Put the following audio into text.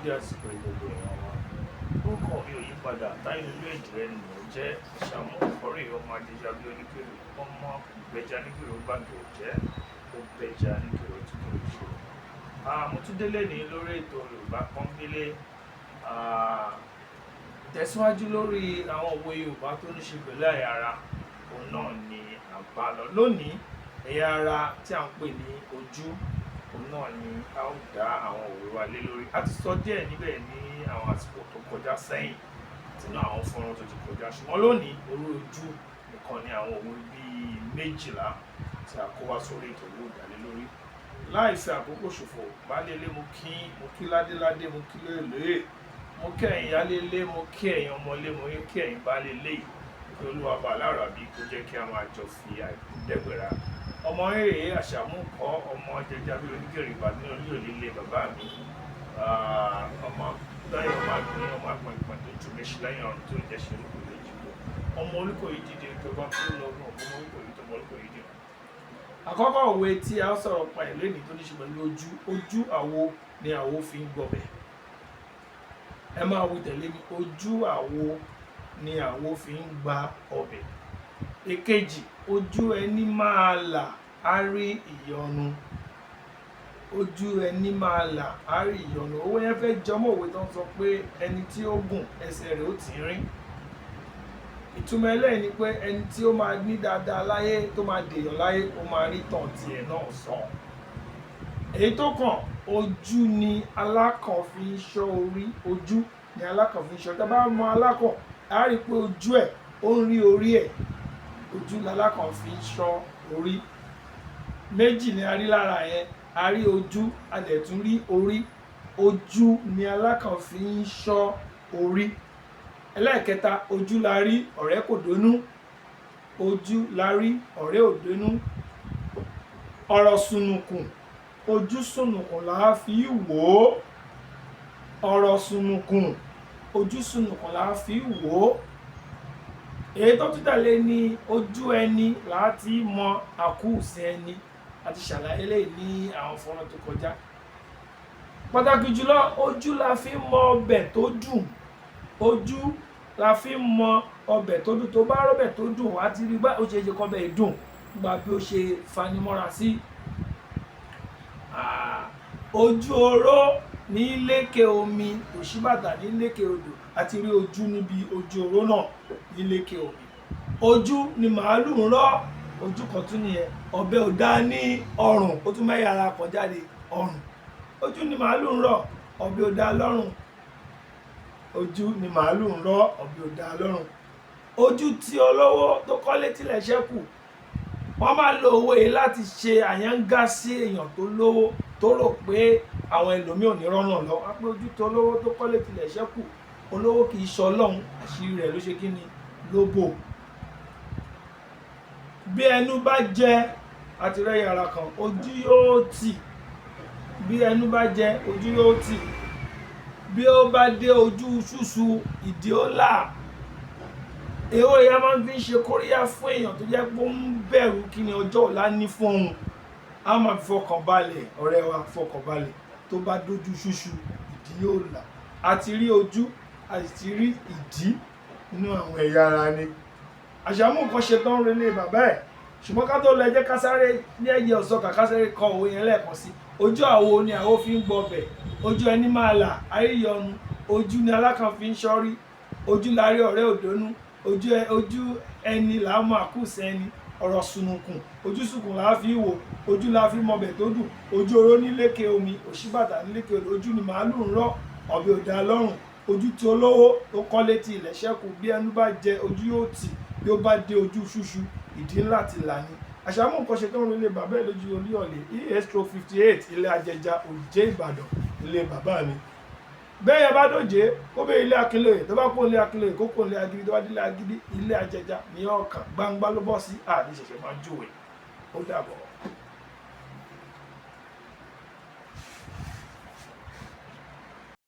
dédé àsìkò gbogbo èèyàn wa. Orúkọ mi ò yí padà, Táílólú Èjìrẹ́ ni mò ń jẹ́. Ṣàmú Ọ̀fọ́rẹ́ ọmọ Adéjàbí Oníkèrè, ọmọ ìgbẹ́ja níkèrè ó gbàgbé òjẹ́, ó gbẹ́ja níkèrè ó tún kèrè ṣe. Mo tún délé ní lórí ètò Yorùbá Pọ́nbélé. Tẹ̀síwájú lórí àwọn òwe Yorùbá tó ní ṣe pẹ̀lú ẹ̀yà ara. Òun náà ni àbálọ lónìí. Ẹ̀yà ara tí à ń pè ní ojú, òun náà ni a ó dá àwọn òwe wa lé lórí. A ti sọ díẹ̀ níbẹ̀ ní àwọn àsìkò tó kọjá sẹ́yìn sínú àwọn fọ́nrán tó ti kọjá, ṣùgbọ́n lónìí orí ojú nìkan ni àwọn òwe bíi 12 tí a kó wá sórí ètò yóò dá lé lórí. Láìsí àkókò ṣòfò, baálé mo kí ládéládé, mo kí lóyèlóyè, mo kí ẹ̀yin yálélé, mo kí ẹ̀yin ọmọlé, mo kí ẹ̀yin baálé yìí. Kí Olúwa bá Aláràbí kó jẹ́ kí a máa jọ fi àìkú dẹ́gbẹ̀rà. Ọmọ rere Àṣàmú kọ́ ọmọ Adéjàbí Oníkèrè Ìbàdàn olóyè ilé bàbá mi. Ọmọ lẹ́yìn ọmọ àgbẹ̀ ọmọ àgbọ̀n ìpọ̀n tó ju méṣì lẹ́yìn ọ̀run tó jẹ́ ṣe olùkọ́ méjì lọ. Ọmọ Olúkòyí dìde tó bá kú lọ́rùn ọmọ Olúkòyí tó mọ Olúkòyí dìde. Àkọ́kọ́ òwe tí a sọ̀rọ̀ pa ẹ̀ lẹ́nìí tó ní ṣe pẹ̀lú ojú àwo ni àwo fi ń gbọbẹ̀. Ẹ máa wí tẹ̀lé mi, ojú àwo ni àwo fi ń gba ọbẹ̀. Èkejì, ojú ẹni máa là á rí ìyọnu. Ojú ẹni máa là á rí ìyọnu. Owó yẹn fẹ́ jọmọ́ òwe tó ń sọ pé ẹni tí ó gùn ẹsẹ̀ rẹ̀ ó ti rín. Ìtumọ̀ eléyìí ni pé ẹni tí ó máa ní dáadáa láyé, tó máa dèèyàn láyé, ó máa rí tàn tiẹ̀ náà sọ. Èyí tó kàn, ojú ni alákàn fi ń ṣọ́ orí. Ojú ni alákàn fi ń ṣọ́. Tá bá mọ alákàn, a rí pé ojú ẹ̀ ó ń rí orí ẹ̀. Ojú ni alákàn fi ń ṣọ́ orí. Méjì ni a rí lára yẹn. A rí ojú, a dẹ̀ tún rí orí. Ojú ni alákàn fi ń ṣọ́ orí. Ẹlẹ́ẹ̀kẹta, ojú la rí, ọ̀rẹ́ kò dónú. Ojú la rí, ọ̀rẹ́ ò dónú. Ọ̀rọ̀ sùnùkùn, ojú sùnùkùn là á fi wò ó. Ọ̀rọ̀ sùnùkùn, ojú sùnùkùn là á fi wò ó. Èyí tó tún tẹ̀lé ni ojú ẹni là á ti mọ àkúùsin ẹni. A ti ṣàlàyé lẹ́yìn ní àwọn fọ́nrán tó kọjá. Pàtàkì jùlọ, ojú la fi mọ ọbẹ̀ tó dùn. Ojú la fi mọ ọbẹ̀ tó dùn. Tó bá rọ́bẹ̀ tó dùn, wá ti rí bá ó ṣe kọ́bẹ̀ dùn nígbà bí ó ṣe fanimọ́ra sí. Ojú oró ní lékè omi, òṣìbàtà ní lékè odò. A ti rí ojú níbi ojú oró náà ní lékè omi. Ojú ni màálù ń rọ́. Ojú kan tún nìyẹn. Ọ̀bẹ ò dá ní ọrùn, ó tún mẹ́yà ara kan jáde ọrùn. Ojú ni màálù ń rọ́, ọ̀bẹ ò dá lọ́rùn. Ojú ni màálù ń rọ́, ọ̀bẹ ò dá lọ́rùn. Ojú tí olówó tó kọ́lé tilẹ̀ ṣẹ́kù. Wọ́n máa lo òwe yìí láti ṣe àyángá sí èèyàn tó lówó tó rò pé àwọn ẹlòmíì ò ní rọ́nà lọ. Wọ́n á pé ojú tí olówó tó kọ́lé tilẹ̀ ṣẹ́kù. Olówó kì í ṣọ Ọlọ́run, àṣírí rẹ̀ ló ṣe kí ni ló bò. Bí ẹnu bá jẹ, àti rẹ́ yàrá kan, ojú yóò tì. Bí ẹnu bá jẹ, ojú yóò tì. Bí ó bá dé ojú ṣùṣù, ìdí ó là. Èwo ìyá máa ń fi ṣe kóríyá fún èèyàn tó jẹ́ pé ó ń bẹ̀rù kí ni ọjọ́ ọ̀la ní fún òun. A máa fi fọkàn balẹ̀, ọ̀rẹ́ wa fọkàn balẹ̀. Tó bá dójú ṣùṣù, ìdí yóò là. A ti rí ojú, a sì ti rí ìdí nínú àwọn ẹ̀yà ara ni. Àṣàmú nǹkan ṣe tán relé bàbá ẹ̀. Ṣùgbọ́n ká tó lọ, ẹ jẹ́ ká sáré ní ẹ̀yẹ ọ̀sọ́kà, ká sáré kọ òwe yẹn lẹ́ẹ̀kan sí. Ojú àwo ni àwo fi ń gbọbẹ̀. Ojú ẹni máa là á rí ìyọnu. Ojú ni alákàn fi ń ṣọ́rí. Ojú la rí, ọ̀rẹ́ ò dónú. Ojú ẹni là á mọ àkúùsin ẹni. Ọ̀rọ̀ sùnùkùn, ojú sùnùkùn là á fi wò. Ojú la fi mọbẹ̀ tó dùn. Ojú oró ní lékè omi, òṣìbàtà ní lékè odò. Ojú ni màálù ń rọ́, ọ̀bẹ ò dá lọ́rùn. Ojú tí olówó tó kọ́lé ti ilẹ̀ ṣẹ́kù. Bí ẹnu bá jẹ, ojú yóò tì. Bí ó bá dé ojú ṣùṣù, ìdí ńlá ti là ní. Àṣàmú nǹkan ṣe tán relé bàbá ẹ̀ lójú Olúyọ̀lé ES/58 ilé Ajẹja, Òjé, Ìbàdàn, ilé bàbá mi. Bẹ́ẹ̀ bá dòjé, kó bẹ́ ilé Akínlóye, tó bá kó ilé Akínlóye, kó kó ilé Agídí, tó bá dé ilé Agídí, ilé Ajẹja ní ọkàn gbangba ló bọ́ sí. Àní ṣẹ̀ṣẹ̀ máa júwe. Ó dàbọ̀.